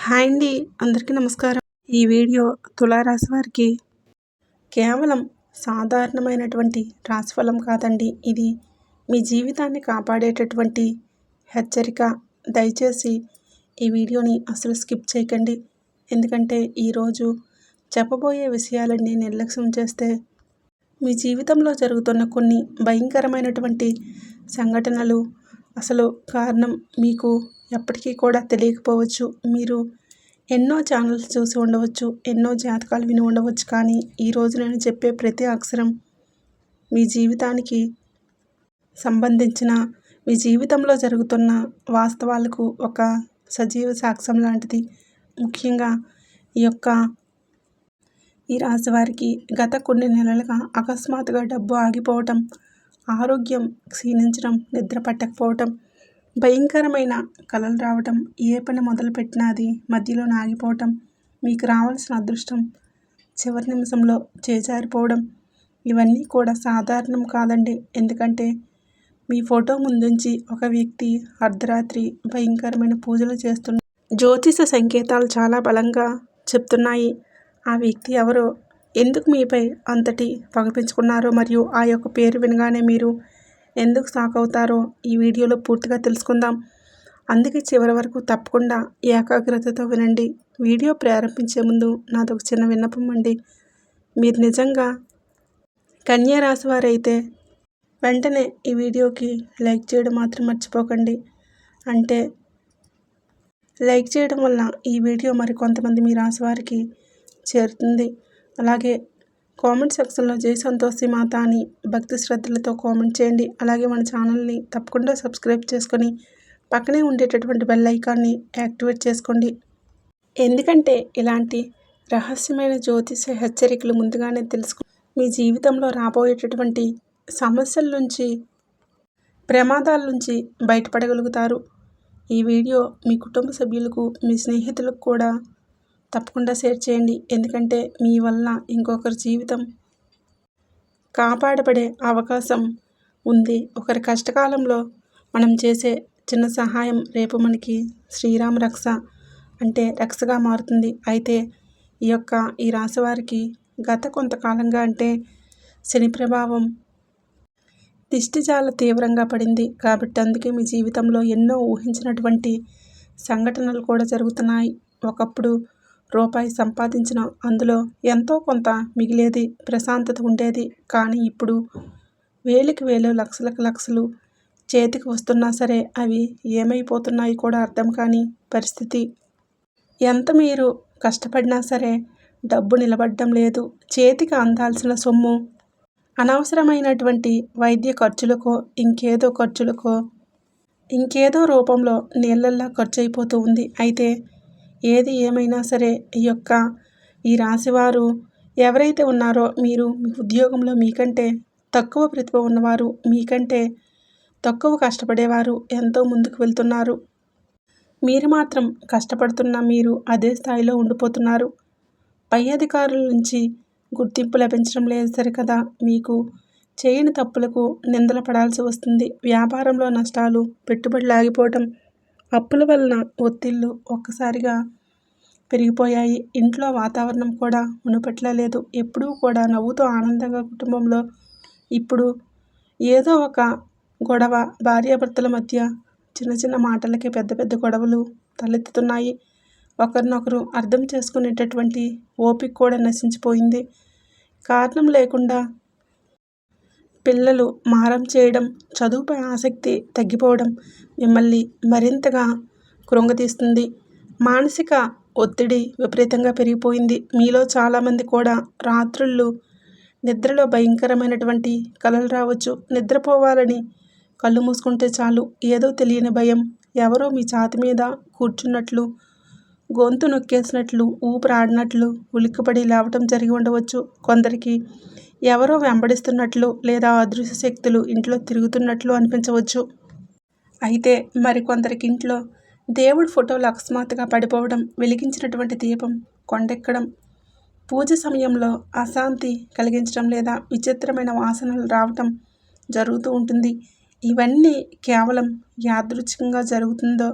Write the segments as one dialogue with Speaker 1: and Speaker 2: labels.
Speaker 1: Hi అండి. అందరికీ నమస్కారం. ఈ వీడియో తులారాశి వారికి కేవలం సాధారణమైనటువంటి రాశిఫలం కాదండి. ఇది మీ జీవితాన్ని కాపాడేటటువంటి హెచ్చరిక. దయచేసి ఈ వీడియోని అసలు స్కిప్ చేయకండి. ఎందుకంటే ఈరోజు చెప్పబోయే విషయాలన్నీ నిర్లక్ష్యం చేస్తే మీ జీవితంలో జరుగుతున్న కొన్ని భయంకరమైనటువంటి సంఘటనలు అసలు కారణం మీకు ఎప్పటికీ కూడా తెలియకపోవచ్చు. మీరు ఎన్నో ఛానల్స్ చూసి ఉండవచ్చు, ఎన్నో జాతకాలు విని ఉండవచ్చు. కానీ ఈరోజు నేను చెప్పే ప్రతి అక్షరం మీ జీవితానికి సంబంధించిన, మీ జీవితంలో జరుగుతున్న వాస్తవాలకు ఒక సజీవ సాక్ష్యం లాంటిది. ముఖ్యంగా ఈ రాశి వారికి గత కొన్ని నెలలుగా అకస్మాత్తుగా డబ్బు ఆగిపోవటం, ఆరోగ్యం క్షీణించడం, నిద్ర పట్టకపోవటం, భయంకరమైన కలలు రావటం, ఏ పని మొదలుపెట్టినా అది మధ్యలో ఆగిపోవటం, మీకు రావాల్సిన అదృష్టం చివరి నిమిషంలో చేజారిపోవడం, ఇవన్నీ కూడా సాధారణం కాదండి. ఎందుకంటే మీ ఫోటో ముందుంచి ఒక వ్యక్తి అర్ధరాత్రి భయంకరమైన పూజలు చేస్తున్న జ్యోతిష సంకేతాలు చాలా బలంగా చెప్తున్నాయి. ఆ వ్యక్తి ఎవరో, ఎందుకు మీపై అంతటి పగ పెంచుకున్నారో, మరియు ఆ యొక్క పేరు వినగానే మీరు ఎందుకు షాక్ అవుతారో ఈ వీడియోలో పూర్తిగా తెలుసుకుందాం. అందుకే చివరి వరకు తప్పకుండా ఏకాగ్రతతో వినండి. వీడియో ప్రారంభించే ముందు నాదొక చిన్న విన్నపం అండి. మీరు నిజంగా కన్యా రాశి వారైతే వెంటనే ఈ వీడియోకి లైక్ చేయడం మాత్రం మర్చిపోకండి. అంటే లైక్ చేయడం వల్ల ఈ వీడియో మరి కొంతమంది మీ రాశి వారికి చేరుతుంది. అలాగే కామెంట్ సెక్షన్లో జై సంతోషి మాత అని భక్తి శ్రద్ధలతో కామెంట్ చేయండి. అలాగే మన ఛానల్ని తప్పకుండా సబ్స్క్రైబ్ చేసుకొని పక్కనే ఉండేటటువంటి బెల్ ఐకాన్ని యాక్టివేట్ చేసుకోండి. ఎందుకంటే ఇలాంటి రహస్యమైన జ్యోతిష హెచ్చరికలు ముందుగానే తెలుసుకుని మీ జీవితంలో రాబోయేటటువంటి సమస్యల నుంచి, ప్రమాదాల నుంచి బయటపడగలుగుతారు. ఈ వీడియో మీ కుటుంబ సభ్యులకు, మీ స్నేహితులకు కూడా తప్పకుండా షేర్ చేయండి. ఎందుకంటే మీ వల్ల ఇంకొకరి జీవితం కాపాడబడే అవకాశం ఉంది. ఒకరి కష్టకాలంలో మనం చేసే చిన్న సహాయం రేపు మనకి శ్రీరామ రక్ష అంటే రక్షగా మారుతుంది. అయితే ఈ రాశి వారికి గత కొంతకాలంగా అంటే శని ప్రభావం దిష్టి చాలా తీవ్రంగా పడింది. కాబట్టి అందుకే మీ జీవితంలో ఎన్నో ఊహించినటువంటి సంఘటనలు కూడా జరుగుతున్నాయి. ఒకప్పుడు రూపాయి సంపాదించిన అందులో ఎంతో కొంత మిగిలేది, ప్రశాంతత ఉండేది. కానీ ఇప్పుడు వేలకు వేలు, లక్షలకు లక్షలు చేతికి వస్తున్నా సరే అవి ఏమైపోతున్నాయి కూడా అర్థం కాని పరిస్థితి. ఎంత మీరు కష్టపడినా సరే డబ్బు నిలబడడం లేదు. చేతికి అందాల్సిన సొమ్ము అనవసరమైనటువంటి వైద్య ఖర్చులకో, ఇంకేదో రూపంలో నీళ్ళల్లా ఖర్చు అయిపోతూ ఉంది. అయితే ఏది ఏమైనా సరే ఈ రాశివారు ఎవరైతే ఉన్నారో, మీరు మీ ఉద్యోగంలో మీకంటే తక్కువ ప్రతిభ ఉన్నవారు, మీకంటే తక్కువ కష్టపడేవారు ఎంతో ముందుకు వెళ్తున్నారు. మీరు మాత్రం కష్టపడుతున్న మీరు అదే స్థాయిలో ఉండిపోతున్నారు. పై అధికారుల నుంచి గుర్తింపు లభించడం లేదు సరికదా, మీకు చేయని తప్పులకు నిందలు పడాల్సి వస్తుంది. వ్యాపారంలో నష్టాలు, పెట్టుబడులు ఆగిపోవటం, అప్పుల వలన ఒత్తిళ్లు ఒక్కసారిగా పెరిగిపోయాయి. ఇంట్లో వాతావరణం కూడా మునుపట్లా లేదు. ఎప్పుడూ కూడా నవ్వుతూ ఆనందంగా కుటుంబంలో ఇప్పుడు ఏదో ఒక గొడవ, భార్యాభర్తల మధ్య చిన్న చిన్న మాటలకే పెద్ద పెద్ద గొడవలు తలెత్తుతున్నాయి. ఒకరినొకరు అర్థం చేసుకునేటటువంటి ఓపిక కూడా నశించిపోయింది. కారణం లేకుండా పిల్లలు మారం చేయడం, చదువుపై ఆసక్తి తగ్గిపోవడం మిమ్మల్ని మరింతగా కృంగతీస్తుంది. మానసిక ఒత్తిడి విపరీతంగా పెరిగిపోయింది. మీలో చాలామంది కూడా రాత్రుళ్ళు నిద్రలో భయంకరమైనటువంటి కలలు రావచ్చు. నిద్రపోవాలని కళ్ళు మూసుకుంటే చాలు ఏదో తెలియని భయం, ఎవరో మీ ఛాతీ మీద కూర్చున్నట్లు, గొంతు నొక్కేసినట్లు, ఊపిరాడినట్లు ఉలిక్కిపడి లేవటం జరిగి ఉండవచ్చు. కొందరికి ఎవరో వెంబడిస్తున్నట్లు లేదా అదృశ్య శక్తులు ఇంట్లో తిరుగుతున్నట్లు అనిపించవచ్చు. అయితే మరికొందరికి ఇంట్లో దేవుడి ఫోటోలు అకస్మాత్తుగా పడిపోవడం, వెలిగించినటువంటి దీపం కొండెక్కడం, పూజ సమయంలో అశాంతి కలిగించడం లేదా విచిత్రమైన వాసనలు రావటం జరుగుతూ ఉంటుంది. ఇవన్నీ కేవలం యాదృచ్ఛికంగా జరుగుతుందో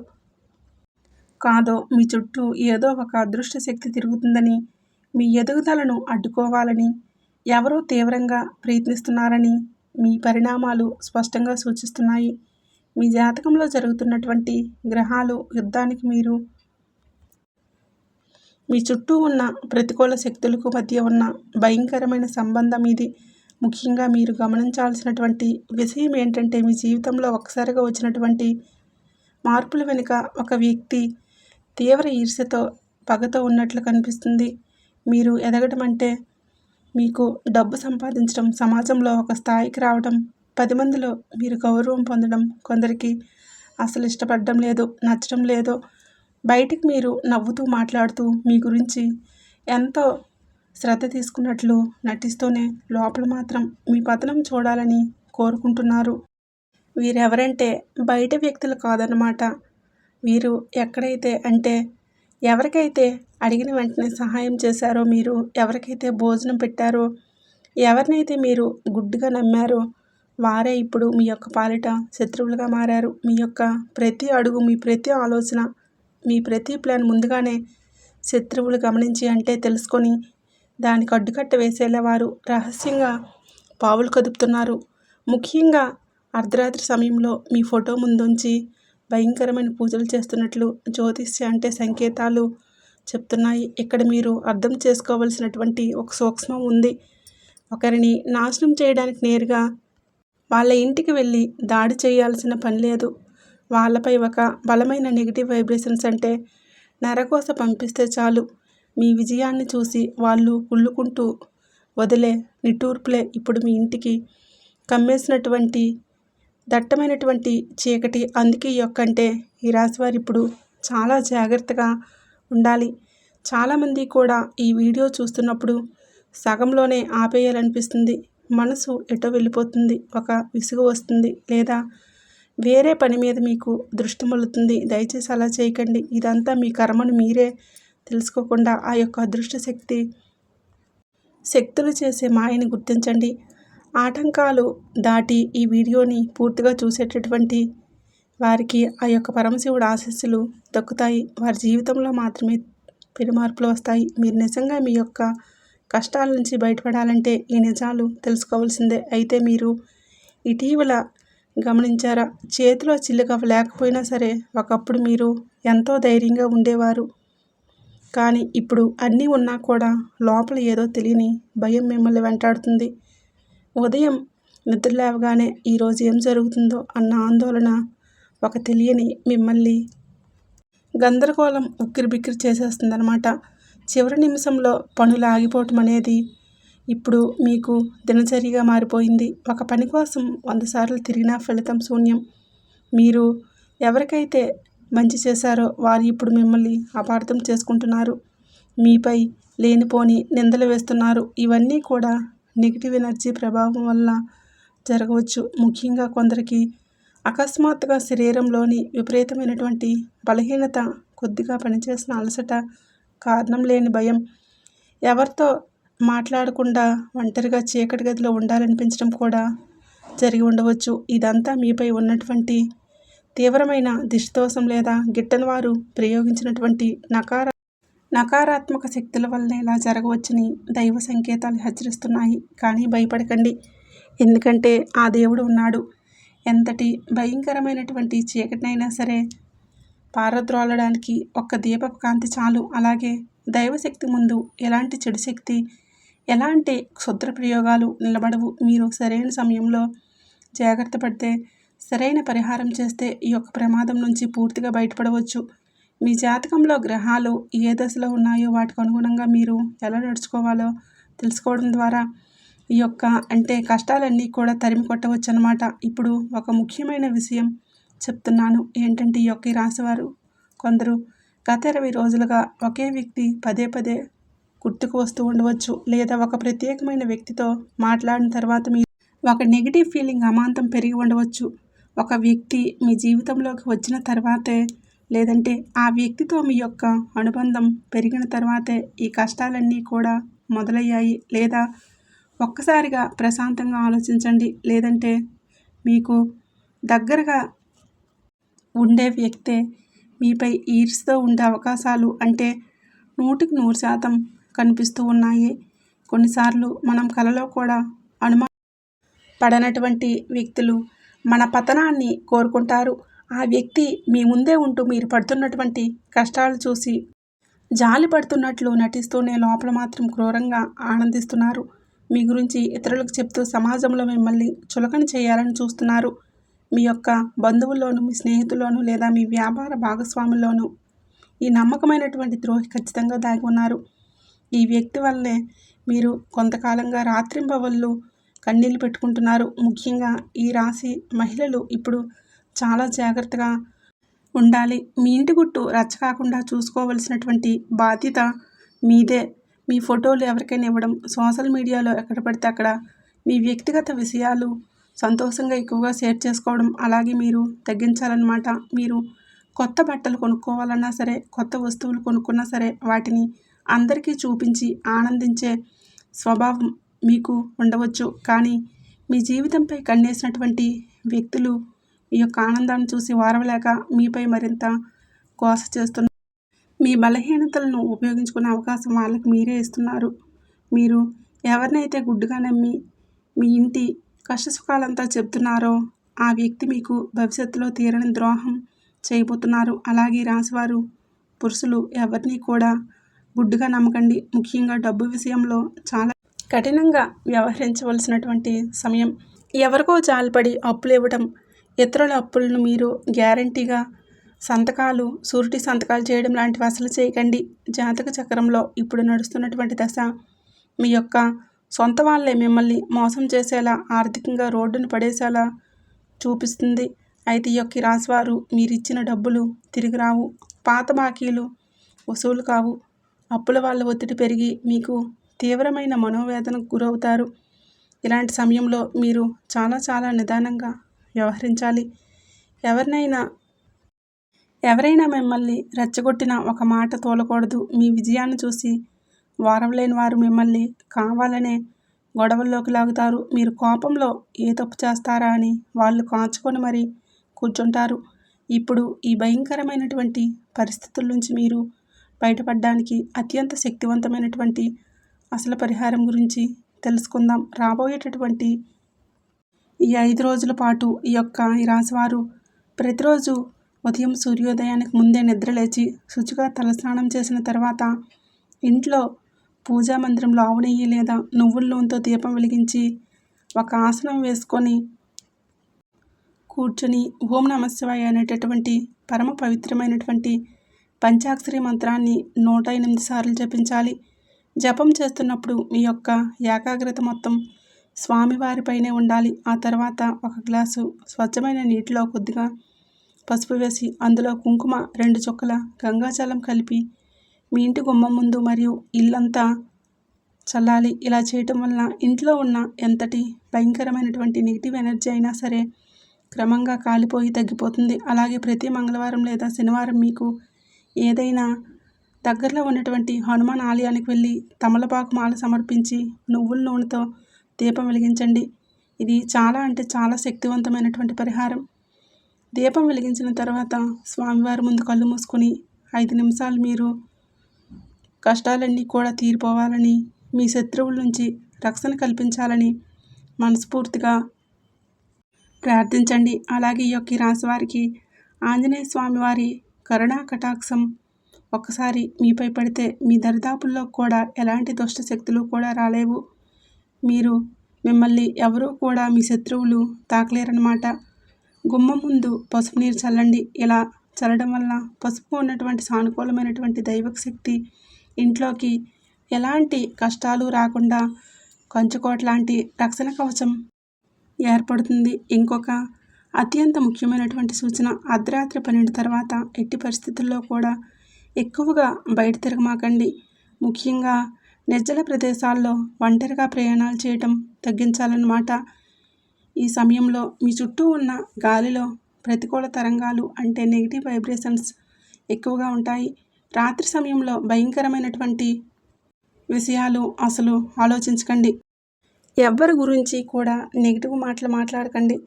Speaker 1: కాదో మీ చుట్టూ ఏదో ఒక అదృష్ట శక్తి తిరుగుతుందని, మీ ఎదుగుదలను అడ్డుకోవాలని ఎవరో తీవ్రంగా ప్రయత్నిస్తున్నారని మీ పరిణామాలు స్పష్టంగా సూచిస్తున్నాయి. మీ జాతకంలో జరుగుతున్నటువంటి గ్రహాలు యుద్ధానికి మీ చుట్టూ ఉన్న ప్రతికూల శక్తులకు మధ్య ఉన్న భయంకరమైన సంబంధం ఇది. ముఖ్యంగా మీరు గమనించాల్సినటువంటి విషయం ఏంటంటే, మీ జీవితంలో ఒక్కసారిగా వచ్చినటువంటి మార్పుల వెనుక ఒక వ్యక్తి తీవ్ర ఈర్ష్యతో, పగతో ఉన్నట్లు కనిపిస్తుంది. మీరు ఎదగడం అంటే మీకు డబ్బు సంపాదించడం, సమాజంలో ఒక స్థాయికి రావడం, 10 మందిలో మీరు గౌరవం పొందడం కొందరికి అసలు ఇష్టపడడం లేదు, నచ్చడం లేదు. బయటికి మీరు నవ్వుతూ మాట్లాడుతూ మీ గురించి ఎంతో శ్రద్ధ తీసుకున్నట్లు నటిస్తూనే లోపల మాత్రం మీ పతనం చూడాలని కోరుకుంటున్నారు. వీరెవరంటే బయట వ్యక్తులు కాదన్నమాట. వీరు ఎక్కడైతే అంటే ఎవరికైతే అడిగిన వెంటనే సహాయం చేశారో, మీరు ఎవరికైతే భోజనం పెట్టారో, ఎవరినైతే మీరు గుడ్డిగా నమ్మారో వారే ఇప్పుడు మీ యొక్క పాలిట శత్రువులుగా మారారు. మీ యొక్క ప్రతి అడుగు, మీ ప్రతి ఆలోచన, మీ ప్రతి ప్లాన్ ముందుగానే శత్రువులు గమనించి అంటే తెలుసుకొని దానికి అడ్డుకట్ట వేసేలా వారు రహస్యంగా పావులు కదుపుతున్నారు. ముఖ్యంగా అర్ధరాత్రి సమయంలో మీ ఫోటో ముందుంచి భయంకరమైన పూజలు చేస్తున్నట్లు జ్యోతిష్య అంటే సంకేతాలు చెప్తున్నాయి. ఇక్కడ మీరు అర్థం చేసుకోవలసినటువంటి ఒక సూక్ష్మం ఉంది. ఒకరిని నాశనం చేయడానికి నేరుగా వాళ్ళ ఇంటికి వెళ్ళి దాడి చేయాల్సిన పని లేదు. వాళ్ళపై ఒక బలమైన నెగిటివ్ వైబ్రేషన్స్ అంటే నరకోస పంపిస్తే చాలు. మీ విజయాన్ని చూసి వాళ్ళు కుళ్ళుకుంటూ వదిలే నిట్టూర్పులే ఇప్పుడు మీ ఇంటికి కమ్మేసినటువంటి దట్టమైనటువంటి చీకటి. అందుకే అంటే ఈ రాశివారు ఇప్పుడు చాలా జాగ్రత్తగా ఉండాలి. చాలామంది కూడా ఈ వీడియో చూస్తున్నప్పుడు సగంలోనే ఆపేయాలనిపిస్తుంది. మనసు ఎటో వెళ్ళిపోతుంది, ఒక విసుగు వస్తుంది, లేదా వేరే పని మీద మీకు దృష్టి మళ్ళుతుంది. దయచేసి అలా చేయకండి. ఇదంతా మీ కర్మను మీరే తెలుసుకోకుండా ఆ యొక్క అదృష్ట శక్తులు చేసే మాయని గుర్తించండి. ఆటంకాలు దాటి ఈ వీడియోని పూర్తిగా చూసేటటువంటి వారికి ఆ యొక్క పరమశివుడు ఆశీస్సులు దక్కుతాయి. వారి జీవితంలో మాత్రమే పెనుమార్పులు వస్తాయి. మీరు నిజంగా మీ యొక్క కష్టాల నుంచి బయటపడాలంటే ఈ నిజాలు తెలుసుకోవాల్సిందే. అయితే మీరు ఇటీవల గమనించారా, చేతిలో చిల్లిగవ్వ లేకపోయినా సరే ఒకప్పుడు మీరు ఎంతో ధైర్యంగా ఉండేవారు. కానీ ఇప్పుడు అన్నీ ఉన్నా కూడా లోపల ఏదో తెలియని భయం మిమ్మల్ని వెంటాడుతుంది. ఉదయం నిద్ర లేవగానే ఈరోజు ఏం జరుగుతుందో అన్న ఆందోళన, ఒక తెలియని మిమ్మల్ని గందరగోళం ఉక్కిరిబిక్కిరి చేసేస్తుందన్నమాట. చివరి నిమిషంలో పనులు ఆగిపోవటం అనేది ఇప్పుడు మీకు దినచర్యగా మారిపోయింది. ఒక పని కోసం 100 సార్లు తిరిగినా ఫలితం శూన్యం. మీరు ఎవరికైతే మంచి చేశారో వారు ఇప్పుడు మిమ్మల్ని అపార్థం చేసుకుంటున్నారు. మీపై లేనిపోని నిందలు వేస్తున్నారు. ఇవన్నీ కూడా నెగిటివ్ ఎనర్జీ ప్రభావం వల్ల జరగవచ్చు. ముఖ్యంగా కొందరికి అకస్మాత్తుగా శరీరంలోని విపరీతమైనటువంటి బలహీనత, కొద్దిగా పనిచేసిన అలసట, కారణం లేని భయం, ఎవరితో మాట్లాడకుండా ఒంటరిగా చీకటి గదిలో ఉండాలనిపించడం కూడా జరిగి ఉండవచ్చు. ఇదంతా మీపై ఉన్నటువంటి తీవ్రమైన దిష్టిదోషం లేదా గిట్టని వారు ప్రయోగించినటువంటి నకారాత్మక శక్తుల వల్లనే ఇలా జరగవచ్చని దైవ సంకేతాలు హెచ్చరిస్తున్నాయి. కానీ భయపడకండి, ఎందుకంటే ఆ దేవుడు ఉన్నాడు. ఎంతటి భయంకరమైనటువంటి చీకటినైనా సరే పారద్రోలడానికి ఒక్క దీపపు కాంతి చాలు. అలాగే దైవశక్తి ముందు ఎలాంటి చెడు శక్తి, ఎలాంటి క్షుద్ర ప్రయోగాలు నిలబడవు. మీరు సరైన సమయంలో జాగ్రత్త పడితే, సరైన పరిహారం చేస్తే ఈ యొక్క ప్రమాదం నుంచి పూర్తిగా బయటపడవచ్చు. మీ జాతకంలో గ్రహాలు ఏ దశలో ఉన్నాయో వాటికి అనుగుణంగా మీరు ఎలా నడుచుకోవాలో తెలుసుకోవడం ద్వారా ఈ యొక్క అంటే కష్టాలన్నీ కూడా తరిమి కొట్టవచ్చు అన్నమాట. ఇప్పుడు ఒక ముఖ్యమైన విషయం చెప్తున్నాను ఏంటంటే, ఈ యొక్క రాశివారు కొందరు గత 20 రోజులుగా ఒకే వ్యక్తి పదే పదే గుర్తుకు వస్తూ ఉండవచ్చు. లేదా ఒక ప్రత్యేకమైన వ్యక్తితో మాట్లాడిన తర్వాత మీరు ఒక నెగిటివ్ ఫీలింగ్ అమాంతం పెరిగి ఉండవచ్చు. ఒక వ్యక్తి మీ జీవితంలోకి వచ్చిన తర్వాతే, లేదంటే ఆ వ్యక్తితో మీ యొక్క అనుబంధం పెరిగిన తర్వాతే ఈ కష్టాలన్నీ కూడా మొదలయ్యాయి. లేదా ఒక్కసారిగా ప్రశాంతంగా ఆలోచించండి. లేదంటే మీకు దగ్గరగా ఉండే వ్యక్తే మీపై ఈర్ష్యతో ఉండే అవకాశాలు అంటే 100% కనిపిస్తూ ఉన్నాయి. కొన్నిసార్లు మనం కలలో కూడా పడనటువంటి వ్యక్తులు మన పతనాన్ని కోరుకుంటారు. ఆ వ్యక్తి మీ ముందే ఉంటూ మీరు పడుతున్నటువంటి కష్టాలు చూసి జాలి పడుతున్నట్లు నటిస్తూనే లోపల మాత్రం క్రూరంగా ఆనందిస్తున్నారు. మీ గురించి ఇతరులకు చెప్తూ సమాజంలో మిమ్మల్ని చులకన చేయాలని చూస్తున్నారు. మీ యొక్క బంధువుల్లోనూ, మీ స్నేహితుల్లోనూ లేదా మీ వ్యాపార భాగస్వాముల్లోనూ ఈ నమ్మకమైనటువంటి ద్రోహి ఖచ్చితంగా దాగి ఉన్నారు. ఈ వ్యక్తి వల్లే మీరు కొంతకాలంగా రాత్రింబవళ్ళు కన్నీళ్లు పెట్టుకుంటున్నారు. ముఖ్యంగా ఈ రాశి మహిళలు ఇప్పుడు చాలా జాగ్రత్తగా ఉండాలి. మీ ఇంటి గుట్టు రచ్చ కాకుండా చూసుకోవలసినటువంటి బాధ్యత మీదే. మీ ఫోటోలు ఎవరికైనా ఇవ్వడం, సోషల్ మీడియాలో ఎక్కడ పడితే అక్కడ మీ వ్యక్తిగత విషయాలు సంతోషంగా ఎక్కువగా షేర్ చేసుకోవడం అలాగే మీరు తగ్గించాలన్నమాట. మీరు కొత్త బట్టలు కొనుక్కోవాలన్నా సరే, కొత్త వస్తువులు కొనుక్కున్నా సరే వాటిని అందరికీ చూపించి ఆనందించే స్వభావం మీకు ఉండవచ్చు. కానీ మీ జీవితంపై కన్నేసినటువంటి వ్యక్తులు ఈ యొక్క ఆనందాన్ని చూసి ఓర్వలేక మీపై మరింత గోస చేస్తున్నారు. మీ బలహీనతలను ఉపయోగించుకునే అవకాశం వాళ్ళకి మీరే ఇస్తున్నారు. మీరు ఎవరినైతే గుడ్డుగా నమ్మి మీ ఇంటి కష్టసుఖాలంతా చెప్తున్నారో ఆ వ్యక్తి మీకు భవిష్యత్తులో తీరని ద్రోహం చేయబోతున్నారు. అలాగే రాశివారు పురుషులు ఎవరిని కూడా గుడ్డుగా నమ్మకండి. ముఖ్యంగా డబ్బు విషయంలో చాలా కఠినంగా వ్యవహరించవలసినటువంటి సమయం. ఎవరికో జాలిపడి అప్పులు ఇవ్వడం, ఇతరుల అప్పులను మీరు గ్యారంటీగా షూరిటీ సంతకాలు చేయడం లాంటివి అసలు చేయకండి. జాతక చక్రంలో ఇప్పుడు నడుస్తున్నటువంటి దశ మీ యొక్క సొంత వాళ్ళే మిమ్మల్ని మోసం చేసేలా, ఆర్థికంగా రోడ్డును పడేసేలా చూపిస్తుంది. అయితే ఈ యొక్క రాశివారు మీరిచ్చిన డబ్బులు తిరిగి రావు, పాత బాకీలు వసూలు కావు, అప్పుల వాళ్ళ ఒత్తిడి పెరిగి మీకు తీవ్రమైన మనోవేదనకు గురవుతారు. ఇలాంటి సమయంలో మీరు చాలా నిదానంగా వ్యవహరించాలి. ఎవరైనా మిమ్మల్ని రెచ్చగొట్టిన ఒక మాట తోలకూడదు. మీ విజయాన్ని చూసి ఓర్వలేని వారు మిమ్మల్ని కావాలనే గొడవల్లోకి లాగుతారు. మీరు కోపంలో ఏ తప్పు చేస్తారా అని వాళ్ళు కాచుకొని మరీ కూర్చుంటారు. ఇప్పుడు ఈ భయంకరమైనటువంటి పరిస్థితుల నుంచి మీరు బయటపడడానికి అత్యంత శక్తివంతమైనటువంటి అసలు పరిహారం గురించి తెలుసుకుందాం. రాబోయేటటువంటి ఈ 5 రోజుల పాటు ఈ రాశివారు ప్రతిరోజు ఉదయం సూర్యోదయానికి ముందే నిద్రలేచి శుచిగా తలస్నానం చేసిన తర్వాత ఇంట్లో పూజా మందిరంలో ఆవు నెయ్యి లేదా నువ్వుల నూనెతో దీపం వెలిగించి ఒక ఆసనం వేసుకొని కూర్చొని ఓం నమః శివాయ అనేటటువంటి పరమ పవిత్రమైనటువంటి పంచాక్షరి మంత్రాన్ని 108 సార్లు జపించాలి. జపం చేస్తున్నప్పుడు మీ యొక్క ఏకాగ్రత మొత్తం స్వామివారిపైనే ఉండాలి. ఆ తర్వాత ఒక గ్లాసు స్వచ్ఛమైన నీటిలో కొద్దిగా పసుపు వేసి అందులో కుంకుమ 2 చుక్కల గంగాజలం కలిపి మీ ఇంటి గుమ్మం ముందు మరియు ఇల్లంతా చల్లాలి. ఇలా చేయటం వలన ఇంట్లో ఉన్న ఎంతటి భయంకరమైనటువంటి నెగిటివ్ ఎనర్జీ అయినా సరే క్రమంగా కాలిపోయి తగ్గిపోతుంది. అలాగే ప్రతి మంగళవారం లేదా శనివారం మీకు ఏదైనా దగ్గరలో ఉన్నటువంటి హనుమాన్ ఆలయానికి వెళ్ళి తమలపాకు మాల సమర్పించి నువ్వుల నూనెతో దీపం వెలిగించండి. ఇది చాలా శక్తివంతమైనటువంటి పరిహారం. దీపం వెలిగించిన తర్వాత స్వామివారి ముందు కళ్ళు మూసుకొని 5 నిమిషాలు మీరు కష్టాలన్నీ కూడా తీరిపోవాలని, మీ శత్రువుల నుంచి రక్షణ కల్పించాలని మనస్ఫూర్తిగా ప్రార్థించండి. అలాగే ఈ యొక్క రాశి వారికి ఆంజనేయ స్వామివారి కరుణా కటాక్షం ఒక్కసారి మీపై పడితే మీ దరిదాపుల్లో కూడా ఎలాంటి దుష్ట శక్తులు కూడా రాలేవు. మిమ్మల్ని ఎవరూ కూడా మీ శత్రువులు తాకలేరన్నమాట. గుమ్మం ముందు పసుపు నీరు చల్లండి. ఇలా చల్లడం వల్ల పసుపు ఉన్నటువంటి సానుకూలమైనటువంటి దైవక శక్తి ఇంట్లోకి ఎలాంటి కష్టాలు రాకుండా కంచుకోట లాంటి రక్షణ కవచం ఏర్పడుతుంది. ఇంకొక అత్యంత ముఖ్యమైనటువంటి సూచన, అర్ధరాత్రి 12 తర్వాత ఎట్టి పరిస్థితుల్లో కూడా ఎక్కువగా బయట తిరగమాకండి. ముఖ్యంగా నిర్జల ప్రదేశాల్లో ఒంటరిగా ప్రయాణాలు చేయటం తగ్గించాలన్నమాట. ఈ సమయంలో మీ చుట్టూ ఉన్న గాలిలో ప్రతికూల తరంగాలు అంటే నెగిటివ్ వైబ్రేషన్స్ ఎక్కువగా ఉంటాయి. రాత్రి సమయంలో భయంకరమైనటువంటి విషయాలు అసలు ఆలోచించకండి. ఎవ్వరి గురించి కూడా నెగిటివ్ మాటలు మాట్లాడకండి.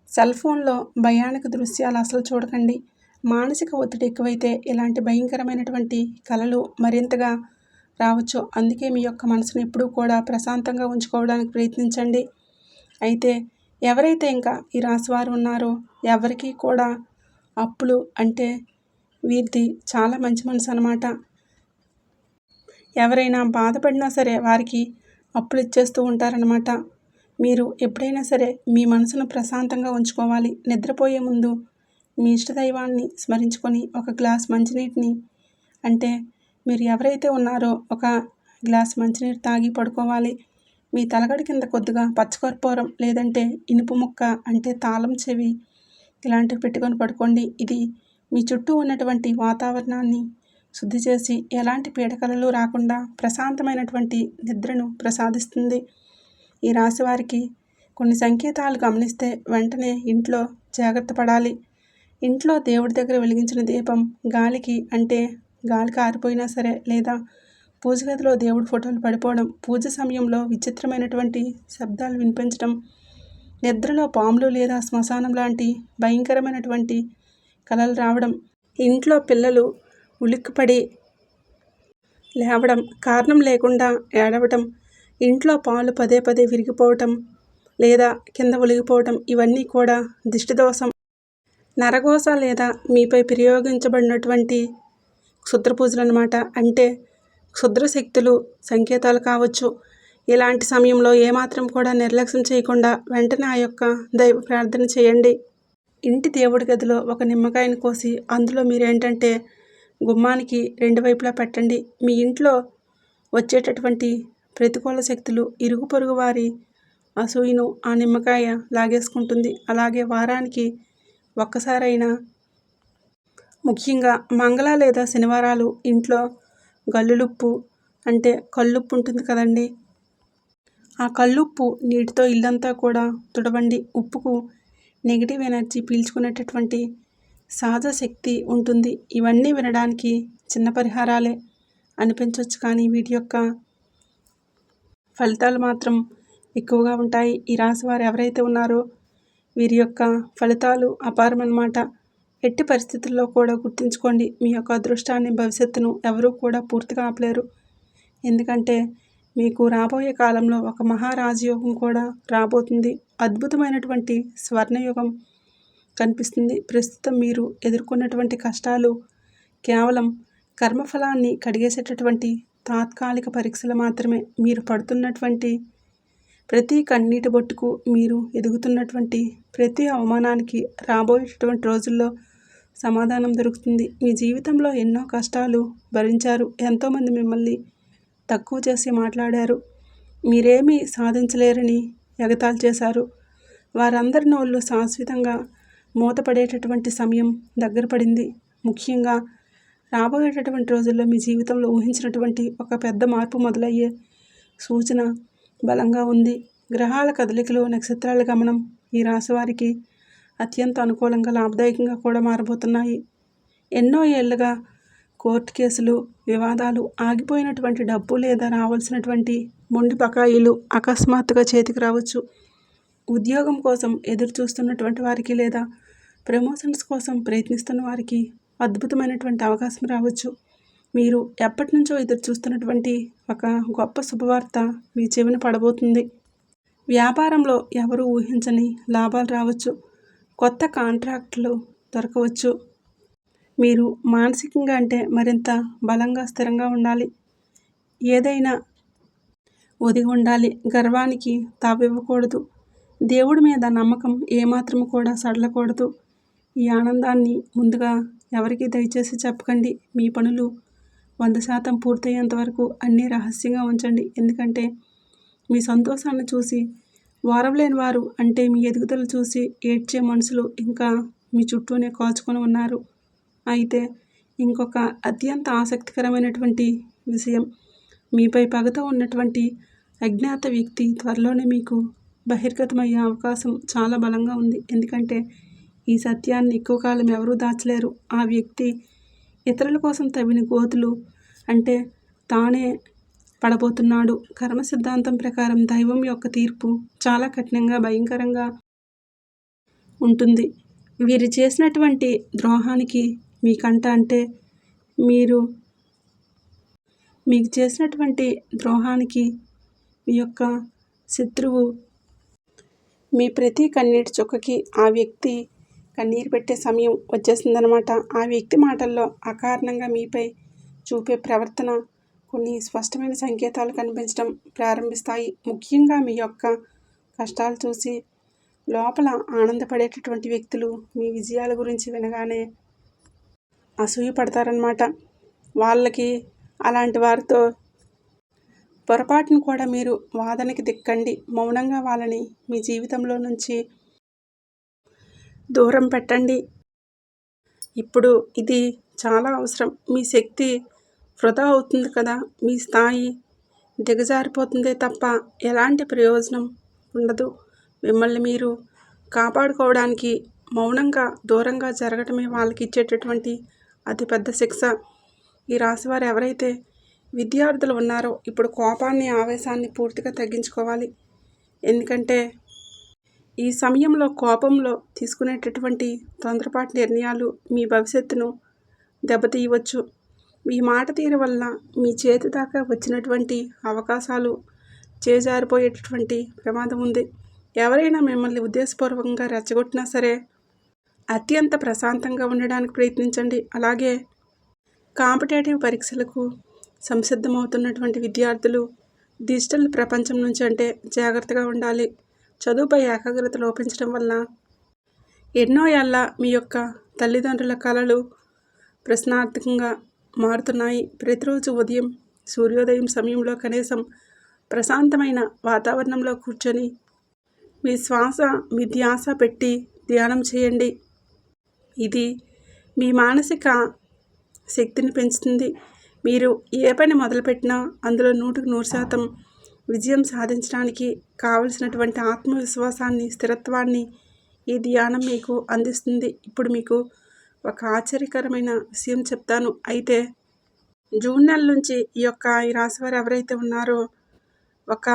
Speaker 1: సెల్ ఫోన్లో భయానక దృశ్యాలు అసలు చూడకండి. మానసిక ఒత్తిడి ఎక్కువైతే ఇలాంటి భయంకరమైనటువంటి కలలు మరింతగా రావచ్చు. అందుకే మీ యొక్క మనసును ఎప్పుడూ కూడా ప్రశాంతంగా ఉంచుకోవడానికి ప్రయత్నించండి. అయితే ఎవరైతే ఇంకా ఈ రాశివారు ఉన్నారో ఎవరికీ కూడా అప్పులు అంటే వీరిది చాలా మంచి మనసు అన్నమాట. ఎవరైనా బాధపడినా సరే వారికి అప్పులు ఇచ్చేస్తూ ఉంటారనమాట. మీరు ఎప్పుడైనా సరే మీ మనసును ప్రశాంతంగా ఉంచుకోవాలి. నిద్రపోయే ముందు మీ ఇష్టదైవాన్ని స్మరించుకొని ఒక గ్లాస్ మంచినీటిని అంటే మీరు ఎవరైతే ఉన్నారో ఒక గ్లాస్ మంచినీరు తాగి పడుకోవాలి. మీ తలగడ కింద కొద్దిగా పచ్చకర్పూరం లేదంటే ఇనుపు ముక్క అంటే తాళం చెవి ఇలాంటివి పెట్టుకొని పడుకోండి. ఇది మీ చుట్టూ ఉన్నటువంటి వాతావరణాన్ని శుద్ధి చేసి ఎలాంటి పీడకలలు రాకుండా ప్రశాంతమైనటువంటి నిద్రను ప్రసాదిస్తుంది. ఈ రాశి వారికి కొన్ని సంకేతాలు గమనిస్తే వెంటనే ఇంట్లో జాగ్రత్త పడాలి. ఇంట్లో దేవుడి దగ్గర వెలిగించిన దీపం గాలికి ఆరిపోయినా సరే లేదా పూజ గదిలో దేవుడి ఫోటోలు పడిపోవడం, పూజ సమయంలో విచిత్రమైనటువంటి శబ్దాలు వినిపించడం, నిద్రలో పాములు లేదా శ్మశానం లాంటి భయంకరమైనటువంటి కలలు రావడం, ఇంట్లో పిల్లలు ఉలిక్కిపడి లేవడం, కారణం లేకుండా ఏడవటం, ఇంట్లో పాలు పదే పదే విరిగిపోవటం లేదా కింద ఒలిగిపోవటం ఇవన్నీ కూడా దిష్టిదోషం, నరఘోష లేదా మీపై ప్రయోగించబడినటువంటి క్షుద్ర పూజలు అన్నమాట. అంటే క్షుద్ర శక్తులు సంకేతాలు కావచ్చు. ఇలాంటి సమయంలో ఏమాత్రం కూడా నిర్లక్ష్యం చేయకుండా వెంటనే ఆ యొక్క దైవ ప్రార్థన చేయండి. ఇంటి దేవుడి గదిలో ఒక నిమ్మకాయను కోసి అందులో మీరేంటంటే గుమ్మానికి రెండు వైపులా పెట్టండి. మీ ఇంట్లో వచ్చేటటువంటి ప్రతికూల శక్తులు, ఇరుగు పొరుగు వారి అసూయను ఆ నిమ్మకాయ లాగేసుకుంటుంది. అలాగే వారానికి ఒక్కసారైనా ముఖ్యంగా మంగళ లేదా శనివారాలు ఇంట్లో గల్లులుప్పు అంటే కల్లుప్పు ఉంటుంది కదండి, ఆ కల్లుప్పు నీటితో ఇల్లంతా కూడా తుడవండి. ఉప్పుకు నెగిటివ్ ఎనర్జీ పీల్చుకునేటటువంటి సహజ శక్తి ఉంటుంది. ఇవన్నీ వినడానికి చిన్న పరిహారాలే అనిపించవచ్చు, కానీ వీటి యొక్క ఫలితాలు మాత్రం ఎక్కువగా ఉంటాయి. ఈ రాశి వారు ఎవరైతే ఉన్నారో వీరి యొక్క ఫలితాలు అపారం అన్నమాట. ఎట్టి పరిస్థితుల్లో కూడా గుర్తుంచుకోండి, మీ యొక్క అదృష్టాన్ని భవిష్యత్తును ఎవరూ కూడా పూర్తిగా ఆపలేరు. ఎందుకంటే మీకు రాబోయే కాలంలో ఒక మహారాజయోగం కూడా రాబోతుంది. అద్భుతమైనటువంటి స్వర్ణయుగం కనిపిస్తుంది. ప్రస్తుతం మీరు ఎదుర్కొన్నటువంటి కష్టాలు కేవలం కర్మఫలాన్ని కడిగేసేటటువంటి తాత్కాలిక పరీక్షలు మాత్రమే. మీరు పడుతున్నటువంటి ప్రతి కన్నీటి బొట్టుకు, మీరు ఎదుగుతున్నటువంటి ప్రతి అవమానానికి రాబోయేటటువంటి రోజుల్లో సమాధానం దొరుకుతుంది. మీ జీవితంలో ఎన్నో కష్టాలు భరించారు. ఎంతోమంది మిమ్మల్ని తక్కువ చేసి మాట్లాడారు. మీరేమీ సాధించలేరని ఎగతాళి చేశారు. వారందరి నోళ్ళు శాశ్వతంగా మూతపడేటటువంటి సమయం దగ్గర పడింది. ముఖ్యంగా రాబోయేటటువంటి రోజుల్లో మీ జీవితంలో ఊహించినటువంటి ఒక పెద్ద మార్పు మొదలయ్యే సూచన బలంగా ఉంది. గ్రహాల కదలికలు, నక్షత్రాల గమనం ఈ రాశి వారికి అత్యంత అనుకూలంగా, లాభదాయకంగా కూడా మారబోతున్నాయి. ఎన్నో ఏళ్లుగా కోర్టు కేసులు, వివాదాలు, ఆగిపోయినటువంటి డబ్బు లేదా రావాల్సినటువంటి మొండి బకాయిలు అకస్మాత్తుగా చేతికి రావచ్చు. ఉద్యోగం కోసం ఎదురు చూస్తున్నటువంటి వారికి లేదా ప్రమోషన్స్ కోసం ప్రయత్నిస్తున్న వారికి అద్భుతమైనటువంటి అవకాశం రావచ్చు. మీరు ఎప్పటి నుంచో ఎదురు చూస్తున్నటువంటి ఒక గొప్ప శుభవార్త మీ చెవిన పడబోతుంది. వ్యాపారంలో ఎవరు ఊహించని లాభాలు రావచ్చు. కొత్త కాంట్రాక్టులు దొరకవచ్చు. మీరు మానసికంగా అంటే మరింత బలంగా, స్థిరంగా ఉండాలి. ఏదైనా ఒదిగి ఉండాలి. గర్వానికి తావివ్వకూడదు. దేవుడి మీద నమ్మకం ఏమాత్రం కూడా సడలకూడదు. ఈ ఆనందాన్ని ముందుగా ఎవరికి దయచేసి చెప్పకండి. మీ పనులు 100% పూర్తయ్యేంత వరకు అన్నీ రహస్యంగా ఉంచండి. ఎందుకంటే మీ సంతోషాన్ని చూసి వారవలేని వారు, అంటే మీ ఎదుగుదల చూసి ఏడ్చే మనుషులు ఇంకా మీ చుట్టూనే కాచుకొని ఉన్నారు. అయితే ఇంకొక అత్యంత ఆసక్తికరమైనటువంటి విషయం, మీపై పగతో ఉన్నటువంటి అజ్ఞాత వ్యక్తి త్వరలోనే మీకు బహిర్గతమయ్యే అవకాశం చాలా బలంగా ఉంది. ఎందుకంటే ఈ సత్యాన్ని ఎక్కువ కాలం ఎవరూ దాచలేరు. ఆ వ్యక్తి ఇతరుల కోసం తవ్విన గోతులు అంటే తానే పడబోతున్నాడు. కర్మ సిద్ధాంతం ప్రకారం దైవం యొక్క తీర్పు చాలా కఠినంగా, భయంకరంగా ఉంటుంది. వీరు చేసినటువంటి ద్రోహానికి అంటే మీకు చేసినటువంటి ద్రోహానికి మీ యొక్క శత్రువు మీ ప్రతి కన్నీటి చుక్కకి ఆ వ్యక్తి కన్నీరు పెట్టే సమయం వచ్చేసిందనమాట. ఆ వ్యక్తి మాటల్లో అకారణంగా మీపై చూపే ప్రవర్తన కొన్ని స్పష్టమైన సంకేతాలు కనిపించడం ప్రారంభిస్తాయి. ముఖ్యంగా మీ యొక్క కష్టాలు చూసి లోపల ఆనందపడేటటువంటి వ్యక్తులు మీ విజయాల గురించి వినగానే అసూయపడతారనమాట. వాళ్ళకి అలాంటి వారితో పొరపాటును కూడా మీరు వాదనకి దిక్కండి. మౌనంగా వాళ్ళని మీ జీవితంలో నుంచి దూరం పెట్టండి. ఇప్పుడు ఇది చాలా అవసరం. మీ శక్తి వృధా అవుతుంది కదా, మీ స్థాయి దిగజారిపోతుందే తప్ప ఎలాంటి ప్రయోజనం ఉండదు. మిమ్మల్ని మీరు కాపాడుకోవడానికి మౌనంగా దూరంగా జరగటమే వాళ్ళకి ఇచ్చేటటువంటి అతిపెద్ద శిక్ష. ఈ రాశివారు ఎవరైతే విద్యార్థులు ఉన్నారో ఇప్పుడు కోపాన్ని ఆవేశాన్ని పూర్తిగా తగ్గించుకోవాలి. ఎందుకంటే ఈ సమయంలో కోపంలో తీసుకునేటటువంటి తొందరపాటు నిర్ణయాలు మీ భవిష్యత్తును దెబ్బతీయవచ్చు. మీ మాట తీరు వల్ల మీ చేతి దాకా వచ్చినటువంటి అవకాశాలు చేజారిపోయేటటువంటి ప్రమాదం ఉంది. ఎవరైనా మిమ్మల్ని ఉద్దేశపూర్వకంగా రెచ్చగొట్టినా సరే అత్యంత ప్రశాంతంగా ఉండడానికి ప్రయత్నించండి. అలాగే కాంపిటేటివ్ పరీక్షలకు సంసిద్ధమవుతున్నటువంటి విద్యార్థులు డిజిటల్ ప్రపంచం నుంచి జాగ్రత్తగా ఉండాలి. చదువుపై ఏకాగ్రత లోపించడం వల్ల ఎన్నో ఏళ్ళ మీ యొక్క తల్లిదండ్రుల కలలు ప్రశ్నార్థకంగా మారుతున్నాయి. ప్రతిరోజు ఉదయం సూర్యోదయం సమయంలో కనీసం ప్రశాంతమైన వాతావరణంలో కూర్చొని మీ శ్వాస మీ ధ్యాస పెట్టి ధ్యానం చేయండి. ఇది మీ మానసిక శక్తిని పెంచుతుంది. మీరు ఏ పని మొదలుపెట్టినా అందులో 100% విజయం సాధించడానికి కావలసినటువంటి ఆత్మవిశ్వాసాన్ని, స్థిరత్వాన్ని ఈ ధ్యానం మీకు అందిస్తుంది. ఇప్పుడు మీకు ఒక ఆశ్చర్యకరమైన విషయం చెప్తాను. అయితే జూన్ నెల నుంచి ఈ రాశివారు ఎవరైతే ఉన్నారో ఒక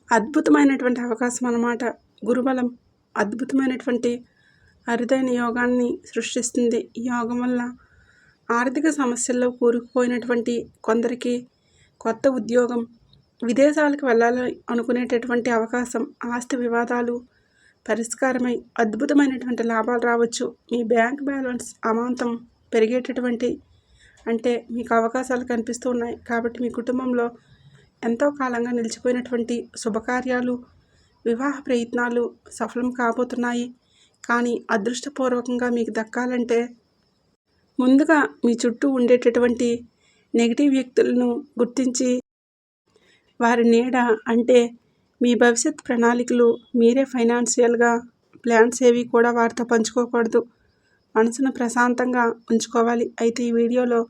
Speaker 1: అద్భుతమైనటువంటి అవకాశం అన్నమాట. గురుబలం అద్భుతమైనటువంటి అరుదైన యోగాన్ని సృష్టిస్తుంది. ఈ యోగం వల్ల ఆర్థిక సమస్యల్లో కూరుకుపోయినటువంటి కొందరికి కొత్త ఉద్యోగం, విదేశాలకు వెళ్ళాలి అనుకునేటటువంటి అవకాశం, ఆస్తి వివాదాలు పరిష్కారమై అద్భుతమైనటువంటి లాభాలు రావచ్చు. మీ బ్యాంక్ బ్యాలెన్స్ అమాంతం పెరిగేటటువంటి మీకు అవకాశాలు కనిపిస్తూ ఉన్నాయి. కాబట్టి మీ కుటుంబంలో ఎంతో కాలంగా నిలిచిపోయినటువంటి శుభకార్యాలు, వివాహ ప్రయత్నాలు సఫలం కాబోతున్నాయి. కానీ అదృష్టపూర్వకంగా మీకు దక్కాలంటే ముందుగా మీ చుట్టూ ఉండేటటువంటి నెగిటివ్ వ్యక్తులను గుర్తించి వారి నీడ మీ భవిష్యత్ ప్రణాళికలు మీరే ఫైనాన్షియల్గా ప్లాన్స్ ఏవి కూడా వారితో పంచుకోకూడదు. మనసును ప్రశాంతంగా ఉంచుకోవాలి. అయితే ఈ వీడియోలో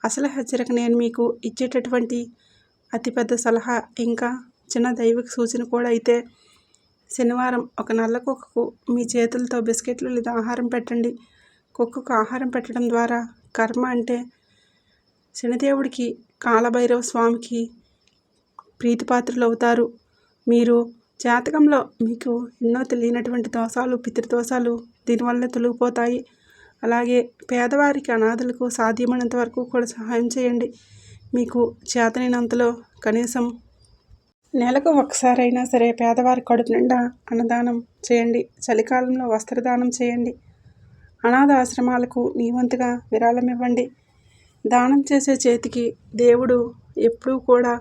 Speaker 1: అసలు హెచ్చరిక నేను మీకు ఇచ్చేటటువంటి అతిపెద్ద సలహా ఇంకా చిన్న దైవిక సూచన కూడా అయితే శనివారం ఒక నల్ల కుక్కకు మీ చేతులతో బిస్కెట్లు లేదా ఆహారం పెట్టండి. కుక్కకు ఆహారం పెట్టడం ద్వారా కర్మ శనిదేవుడికి, కాలభైరవ స్వామికి ప్రీతిపాత్రులు అవుతారు. మీరు జాతకంలో మీకు ఎన్నో తెలియనటువంటి దోషాలు, పితృదోషాలు దీనివల్ల తొలగిపోతాయి. అలాగే పేదవారికి, అనాథలకు సాధ్యమైనంత వరకు కూడా సహాయం చేయండి. మీకు చేతనైనంతలో కనీసం నెలకు ఒకసారైనా సరే పేదవారి కడుపు నిండా అన్నదానం చేయండి. చలికాలంలో వస్త్రదానం చేయండి. అనాథ ఆశ్రమాలకు మీ వంతుగా విరాళం ఇవ్వండి. దానం చేసే చేతికి దేవుడు ఎప్పుడూ కూడా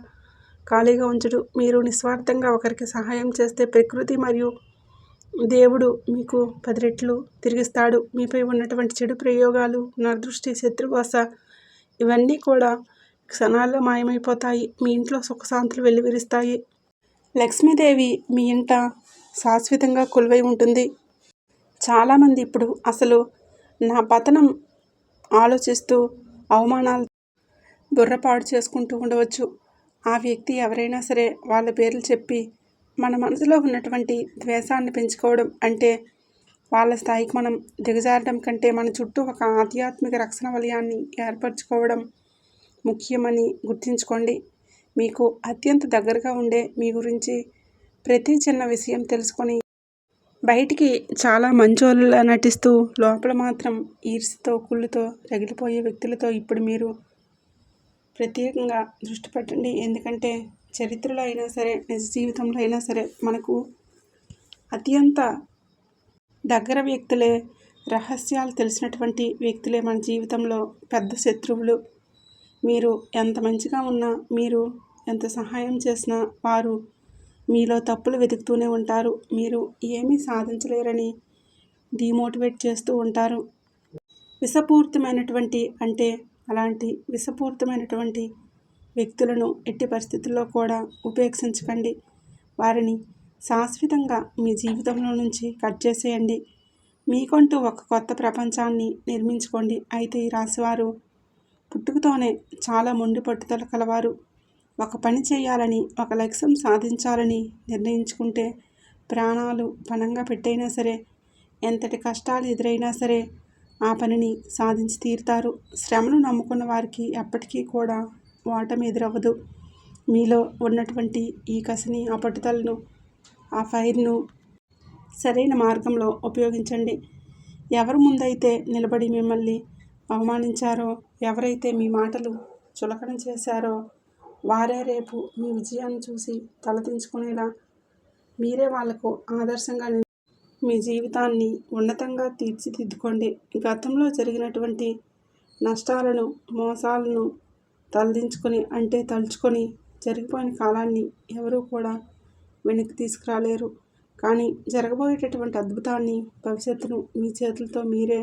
Speaker 1: ఖాళీగా ఉంచడు. మీరు నిస్వార్థంగా ఒకరికి సహాయం చేస్తే ప్రకృతి మరియు దేవుడు మీకు 10 రెట్లు తిరిగిస్తాడు. మీపై ఉన్నటువంటి చెడు ప్రయోగాలు, నరదృష్టి, శత్రువాస ఇవన్నీ కూడా క్షణాల్లో మాయమైపోతాయి. మీ ఇంట్లో సుఖశాంతులు వెల్లివిరుస్తాయి. లక్ష్మీదేవి మీ ఇంట శాశ్వతంగా కొలువై ఉంటుంది. చాలామంది ఇప్పుడు అసలు నా పతనం ఆలోచిస్తూ అవమానాలు బుర్రపాడు చేసుకుంటూ ఉండవచ్చు. ఆ వ్యక్తి ఎవరైనా సరే వాళ్ళ పేర్లు చెప్పి మన మనసులో ఉన్నటువంటి ద్వేషాన్ని పెంచుకోవడం వాళ్ళ స్థాయికి మనం దిగజారడం కంటే మన చుట్టూ ఒక ఆధ్యాత్మిక రక్షణ వలయాన్ని ఏర్పరచుకోవడం ముఖ్యమని గుర్తుంచుకోండి. మీకు అత్యంత దగ్గరగా ఉండే మీ గురించి ప్రతి చిన్న విషయం తెలుసుకొని బయటికి చాలా మంచోళ్ళలా నటిస్తూ లోపల మాత్రం ఈర్ష్యతో కుళ్ళుతో రగిలిపోయే వ్యక్తులతో ఇప్పుడు మీరు ప్రత్యేకంగా దృష్టి పెట్టండి. ఎందుకంటే చరిత్రలో అయినా సరే, నిజ జీవితంలో అయినా సరే మనకు అత్యంత దగ్గర వ్యక్తులే, రహస్యాలు తెలిసినటువంటి వ్యక్తులే మన జీవితంలో పెద్ద శత్రువులు. మీరు ఎంత మంచిగా ఉన్నా, మీరు ఎంత సహాయం చేసినా వారు మీలో తప్పులు వెతుకుతూనే ఉంటారు. మీరు ఏమీ సాధించలేరని డిమోటివేట్ చేస్తూ ఉంటారు. విషపూరితమైనటువంటి అలాంటి విషపూరితమైనటువంటి వ్యక్తులను ఎట్టి పరిస్థితుల్లో కూడా ఉపేక్షించకండి. వారిని శాశ్వతంగా మీ జీవితంలో నుంచి కట్ చేసేయండి. మీకంటూ ఒక కొత్త ప్రపంచాన్ని నిర్మించుకోండి. అయితే ఈ రాశివారు పుట్టుకతోనే చాలా మొండి పట్టుదల కలవారు. ఒక పని చేయాలని, ఒక లక్ష్యం సాధించాలని నిర్ణయించుకుంటే ప్రాణాలు పణంగా పెట్టైనా సరే, ఎంతటి కష్టాలు ఎదురైనా సరే ఆ పనిని సాధించి తీరుతారు. శ్రమను నమ్ముకున్న వారికి ఎప్పటికీ కూడా ఓటమి ఎదురవ్వదు. మీలో ఉన్నటువంటి ఈ కసిని, ఆ పట్టుదలను, ఆ ఫైర్ను సరైన మార్గంలో ఉపయోగించండి. ఎవరు ముందైతే నిలబడి మిమ్మల్ని అవమానించారో, ఎవరైతే మీ మాటలు చులకన చేశారో వారే రేపు మీ విజయాన్ని చూసి తలదించుకునేలా మీరే వాళ్లకు ఆదర్శంగా మీ జీవితాన్ని ఉన్నతంగా తీర్చిదిద్దుకోండి. గతంలో జరిగినటువంటి నష్టాలను, మోసాలను తలుచుకొని జరిగిపోయిన కాలాన్ని ఎవరూ కూడా వెనక్కి తీసుకురాలేరు. కానీ జరగబోయేటటువంటి అద్భుతాన్ని, భవిష్యత్తును మీ చేతులతో మీరే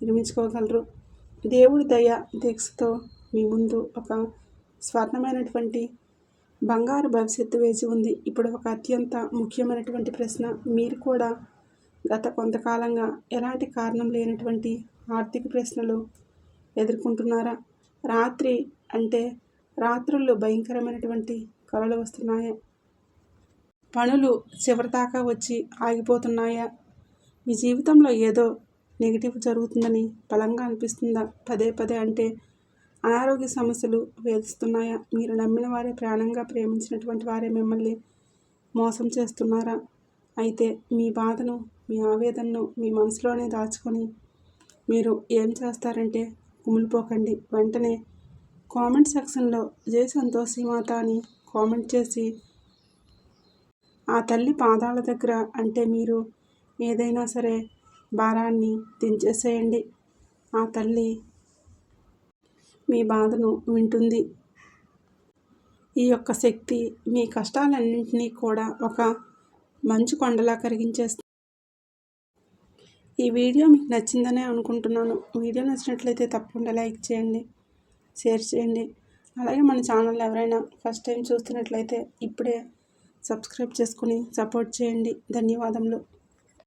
Speaker 1: నిర్మించుకోగలరు. దేవుడి దయ దీక్షతో మీ ముందు ఒక స్వర్ణమైనటువంటి బంగారు భవిష్యత్తు వేచి ఉంది. ఇప్పుడు ఒక అత్యంత ముఖ్యమైనటువంటి ప్రశ్న. మీరు కూడా గత కొంతకాలంగా ఎలాంటి కారణం లేనటువంటి ఆర్థిక ప్రశ్నలు ఎదుర్కొంటున్నారా? రాత్రుళ్ళు భయంకరమైనటువంటి కలలు వస్తున్నాయా? పనులు చివరిదాకా వచ్చి ఆగిపోతున్నాయా? మీ జీవితంలో ఏదో నెగిటివ్ జరుగుతుందని బలంగా అనిపిస్తుందా? పదే పదే అనారోగ్య సమస్యలు వేధిస్తున్నాయా? మీరు నమ్మిన వారే, ప్రాణంగా ప్రేమించినటువంటి వారే మిమ్మల్ని మోసం చేస్తున్నారా? అయితే మీ బాధను, మీ ఆవేదనను మీ మనసులోనే దాచుకొని మీరు ఏం చేస్తారంటే కుమిలిపోకండి. వెంటనే కామెంట్ సెక్షన్లో జై సంతోషి మాత అని కామెంట్ చేసి ఆ తల్లి పాదాల దగ్గర మీరు ఏదైనా సరే భారాన్ని దించేసేయండి. ఆ తల్లి మీ బాధను వింటుంది. ఈ యొక్క శక్తి మీ కష్టాలన్నింటినీ కూడా ఒక మంచు కొండలా కరిగించేస్తుంది. ఈ వీడియో మీకు నచ్చిందనే అనుకుంటున్నాను. వీడియో నచ్చినట్లయితే తప్పకుండా లైక్ చేయండి, షేర్ చేయండి. అలాగే మన ఛానల్ ఎవరైనా ఫస్ట్ టైం చూస్తున్నట్లయితే ఇప్పుడే సబ్స్క్రైబ్ చేసుకుని సపోర్ట్ చేయండి. ధన్యవాదములు.